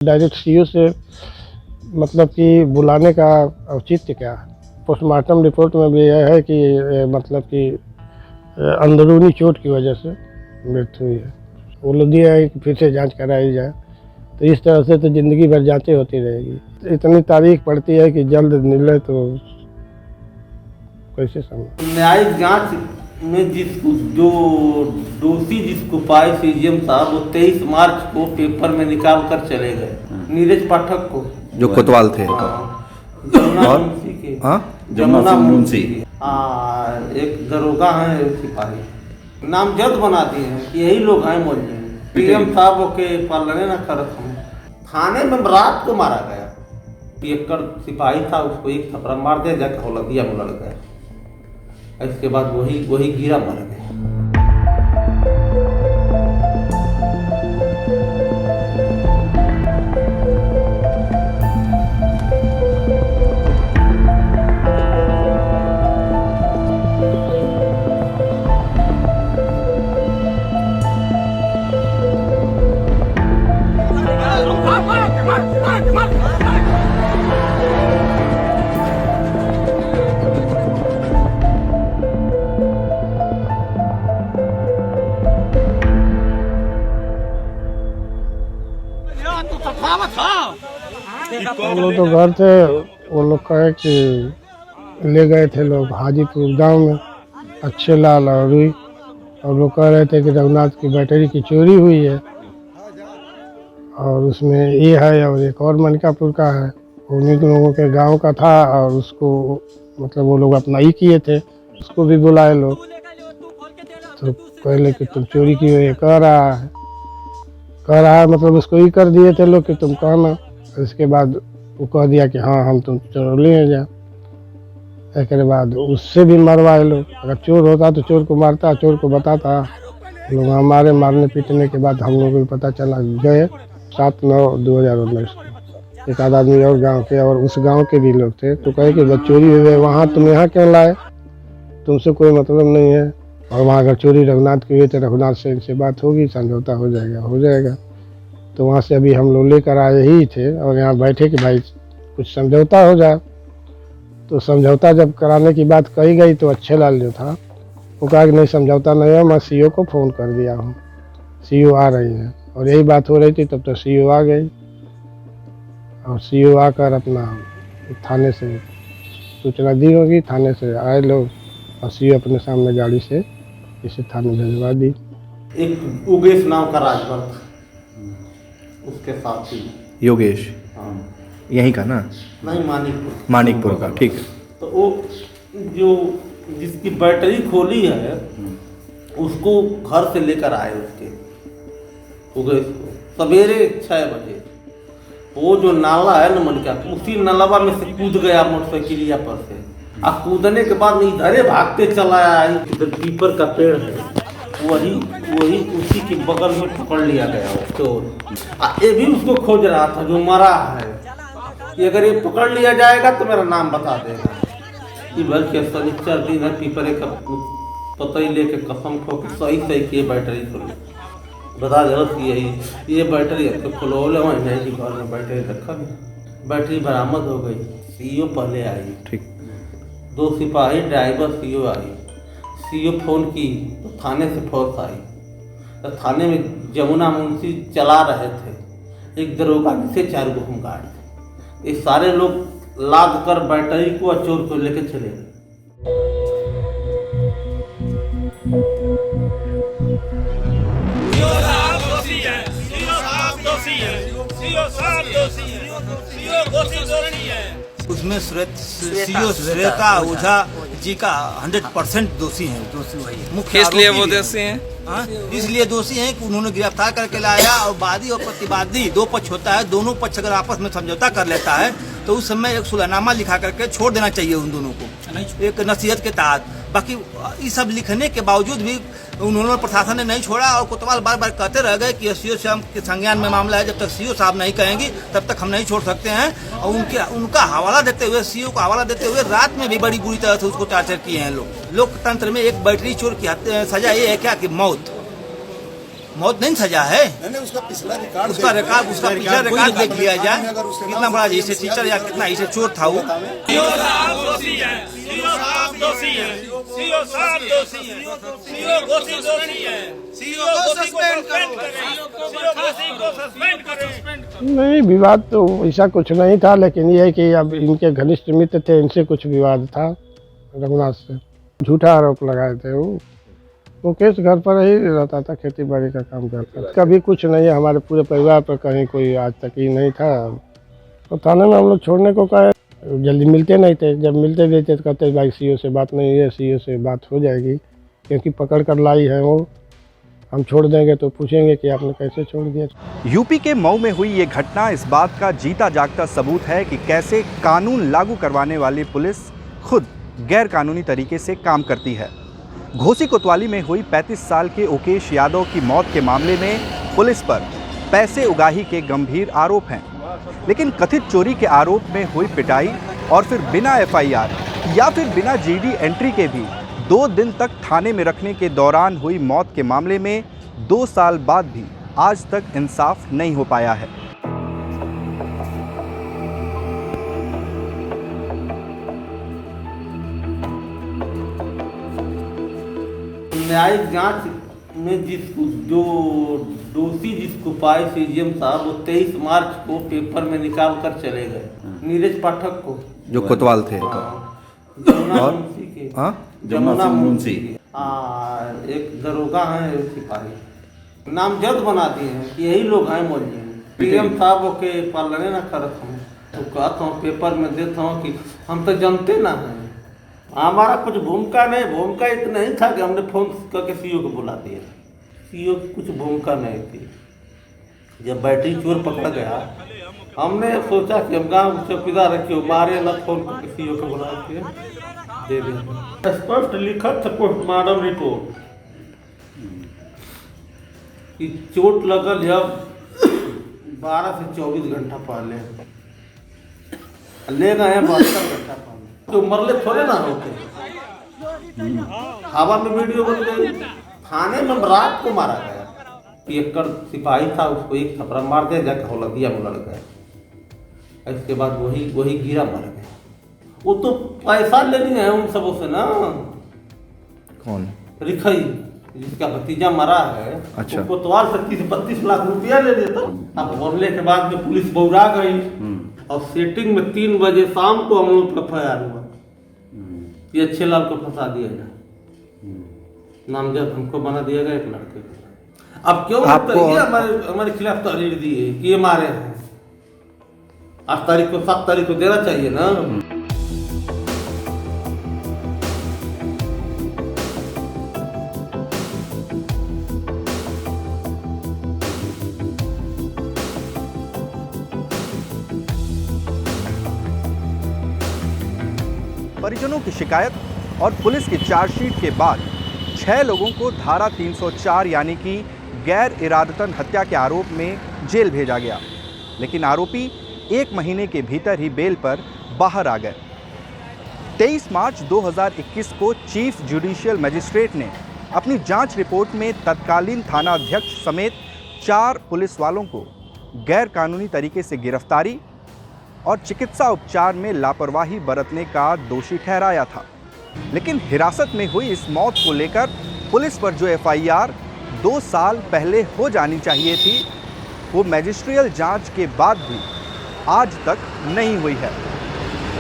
Direct CO से मतलब कि बुलाने का औचित्य क्या है। पोस्टमार्टम रिपोर्ट में भी यह है कि मतलब कि अंदरूनी चोट की वजह से मृत्यु हुई है। वो लोग दिया है कि फिर से जांच कराई जाए, तो इस तरह से तो ज़िंदगी भर जांचें होती रहेगी। इतनी तारीख पड़ती है कि जल्द मिले तो कैसे समझ। न्यायिक जांच में जिसको जो दोषी जिसको पाए सीजीएम साहब, वो 23 मार्च को पेपर में निकाल कर चले गए। नीरज पाठक को, जो कोतवाल थे। जमुना मुंशी के, जमुना मुंशी एक दरोगा है, सिपाही नामजद बना दिए हैं कि यही लोग हैं मुलजिम। पीएम साहब के पालने न करत हम थाने में रात को मारा गया। एकड़ सिपाही था, उसको एक थप्पड़ मार दिया, जाकर हौलतिया में लड़ गया। इसके बाद वही गिरा मर गया। हम लोग तो घर थे, वो लोग कहे कि ले गए थे लोग हाजीपुर गांव में अच्छे लाल और रुई, और लोग कह रहे थे कि रघुनाथ की बैटरी की चोरी हुई है और उसमें ये है और एक और मनकापुर का है। उन्हीं लोगों के गांव का था और उसको मतलब वो लोग अपना ही किए थे, उसको भी बुलाए लोग। तो पहले कि तुम चोरी की हो, ये कह रहा है मतलब उसको ही कर दिए थे लोग कि तुम कहना। इसके बाद वो कह दिया कि हाँ हम तुम चोर ले जा। इसके बाद उससे भी मरवाए लोग। अगर चोर होता तो चोर को मारता, चोर को बताता। लोग हमारे मारने पीटने के बाद हम लोगों को पता चला, गए 7/9/2019 को। एक आध आदमी और गांव के और उस गांव के भी लोग थे, तो कहे कि जब चोरी हुई है वहाँ तुम यहाँ क्यों लाए, तुमसे कोई मतलब नहीं है। और वहाँ अगर चोरी रघुनाथ की हुई तो रघुनाथ से इनसे बात होगी, समझौता हो जाएगा। तो वहाँ से अभी हम लोग लेकर आए ही थे और यहाँ बैठे कि भाई कुछ समझौता हो जाए। तो समझौता जब कराने की बात कही गई तो अच्छे लाल जो था वो कहा कि नहीं समझौता नहीं है, मैं सीओ को फ़ोन कर दिया हूँ, सीओ आ रही है। और यही बात हो रही थी, तब तो सीओ आ गई और सीओ आकर अपना थाने से सूचना दी होगी, थाने से आए लोग और सीओ अपने सामने गाड़ी से इसे थाने भिजवा दी। एक योगेश नाम का राजभर था, उसके साथ ही योगेश। हाँ, यहीं का ना? नहीं, मानिकपुर का, ठीक है। तो वो जो जिसकी बैटरी खोली है उसको घर से लेकर आए उसके योगेश को सवेरे 6 बजे। वो जो नाला है न मनका, उसी नालावा में से कूद गया मोटरसाइकिलिया पर से। अब कूदने के बाद इधरे भागते चला आया। इधर पीपर का पेड़ है, वही उसी के बगल में पकड़ लिया गया वो चोर। ये भी उसको खोज रहा था जो मरा है कि अगर ये पकड़ लिया जाएगा तो मेरा नाम बता देगा। कि बल्कि शनिचर दिन है, पीपरे का पता ही लेके कसम खो के सही किए बैटरी खोली, बता दे कि ये बैटरी है। तो खोलोले नहीं जी, घर में बैटरी रखा, बैटरी बरामद हो गई। सीओ पहले आई, ठीक, 2 सिपाही ड्राइवर, सीओ आई। सीओ फ़ोन की तो थाने से फोर्स आई। तो थाने में जमुना मुंशी चला रहे थे, एक दरोगा से 4 गो होमगार्ड थे। ये सारे लोग लाद कर बैटरी को और चोर को लेकर चले गए। उसमें सीओ श्वेता ओझा जी का 100% दोषी है। मुख्य इसलिए वो दोषी हैं। हाँ, इसलिए दोषी हैं कि उन्होंने गिरफ्तार करके लाया और वादी और प्रतिवादी 2 पक्ष होता है, दोनों पक्ष अगर आपस में समझौता कर लेता है तो उस समय एक सुलहनामा लिखा करके छोड़ देना चाहिए उन दोनों को, एक नसीहत के तहत। बाकी ये सब लिखने के बावजूद भी उन्होंने, प्रशासन ने नहीं छोड़ा और कोतवाल बार बार कहते रह गए कि सीओ साहब के संज्ञान में मामला है, जब तक सीओ साहब नहीं कहेंगी तब तक हम नहीं छोड़ सकते हैं। और उनका हवाला देते हुए, सीओ का हवाला देते हुए रात में भी बड़ी बुरी तरह से उसको टार्चर किए हैं लोग। लोकतंत्र में एक बैटरी चोर की सजा ये है क्या कि मौत। मौत नहीं सजा है। नहीं, उसका पिछला रिकॉर्ड उसका पिछला रिकॉर्ड देख लिया जाए, कितना बड़ा इसे टीचर या कितना इसे चोर था वो। नहीं, विवाद तो ऐसा कुछ नहीं था, लेकिन ये है कि अब इनके घनिष्ठ मित्र थे, इनसे कुछ विवाद था रघुनाथ से, झूठा आरोप लगाए थे। वो केस घर पर ही रहता था, खेती बाड़ी का काम करता था। कभी कुछ नहीं है, हमारे पूरे परिवार पर कहीं कोई आज तक ही नहीं था। तो थाने में हम लोग छोड़ने को कहे, जल्दी मिलते नहीं थे। जब मिलते भी थे तो कहते भाई सीओ से बात नहीं है, सीओ से बात हो जाएगी, क्योंकि पकड़ कर लाई है वो, हम छोड़ देंगे तो पूछेंगे कि आपने कैसे छोड़ दिया। यूपी के मऊ में हुई ये घटना इस बात का जीता जागता सबूत है कि कैसे कानून लागू करवाने वाली पुलिस खुद गैर कानूनी तरीके से काम करती है। घोसी कोतवाली में हुई 35 साल के ओकेश यादव की मौत के मामले में पुलिस पर पैसे उगाही के गंभीर आरोप हैं, लेकिन कथित चोरी के आरोप में हुई पिटाई और फिर बिना एफआईआर या फिर बिना जीडी एंट्री के भी 2 दिन तक थाने में रखने के दौरान हुई मौत के मामले में 2 साल बाद भी आज तक इंसाफ नहीं हो पाया है। न्यायिक जांच में जो दोषी जिसको पाए सीजीएम साहब, वो 23 मार्च को पेपर में निकाल कर चले गए। नीरज पाठक को, जो कोतवाल थे। जमुना मुंशी के, हाँ? जमुना मुंशी के। एक दरोगा है सिपाही, नामजद बना दिए हैं कि यही लोग हैं मौलवी। सीएम साहब के पालने ना करत हूँ तो कहता हूँ, पेपर में देता हूँ कि हम तो जानते ना हैं, हमारा कुछ भूमिका नहीं। भूमिका इतना नहीं था कि हमने फोन करके सीओ को बुला दिया। सीओ की कुछ भूमिका नहीं थी। जब बैटरी चोर पकड़ा गया, हमने सोचा कि हम गाँव चौकीदार रखे मारे ना, फोन करके सीओ को बुला के दे दें। स्पष्ट लिखा था पोस्टमार्टम रिपोर्ट कि चोट लगल जब 12 से 24 घंटा पहले ले गए हैं, 72 घंटा पहले। तो मरले थोड़े ना होते, हवा में वीडियो बन गई। थाने में रात को मारा गया। एक सिपाही था, उसको एक थप्पड़ मार दिया, जाकर हौलदिया में लड़ गया। इसके बाद वही गिरा मर गया। वो तो पैसा लेनी है उन सबों से ना। कौन? रिखई, जिसका भतीजा मरा है। अच्छा। कोतवाल से 30-32 लाख रुपया ले लिया। अब मरने के बाद में पुलिस बौरा गई और सेटिंग में 3 बजे शाम को हम लोग का FIR हुआ ये अच्छे लाल को फंसा दिया जाए, नामजद हमको बना दिया गया एक लड़के को। अब क्यों ये हमारे खिलाफ तहरीर दी है कि ये मारे हैं। 8 तारीख को 7 तारीख को देना चाहिए ना। परिजनों की शिकायत और पुलिस की चार्जशीट के बाद 6 लोगों को धारा 304 यानी कि गैर इरादतन हत्या के आरोप में जेल भेजा गया, लेकिन आरोपी 1 महीने के भीतर ही बेल पर बाहर आ गए। 23 मार्च 2021 को चीफ जुडिशियल मजिस्ट्रेट ने अपनी जांच रिपोर्ट में तत्कालीन थाना अध्यक्ष समेत 4 पुलिस वालों को गैर कानूनी तरीके से गिरफ्तारी और चिकित्सा उपचार में लापरवाही बरतने का दोषी ठहराया था। लेकिन हिरासत में हुई इस मौत को लेकर पुलिस पर जो FIR 2 साल पहले हो जानी चाहिए थी, वो मैजिस्ट्रियल जांच के बाद भी आज तक नहीं हुई है।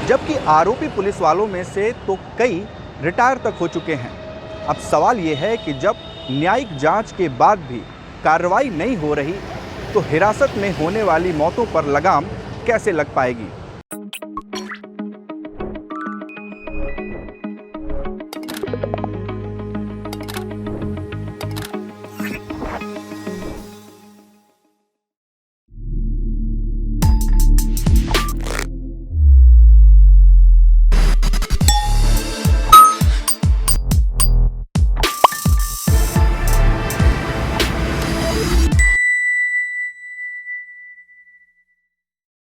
जबकि आरोपी पुलिस वालों में से तो कई रिटायर तक हो चुके हैं। अब सवाल ये है कि जब न्यायिक जांच के बाद भी कार्रवाई नहीं हो रही, तो हिरासत में होने वाली मौतों पर लगाम कैसे लग पाएगी।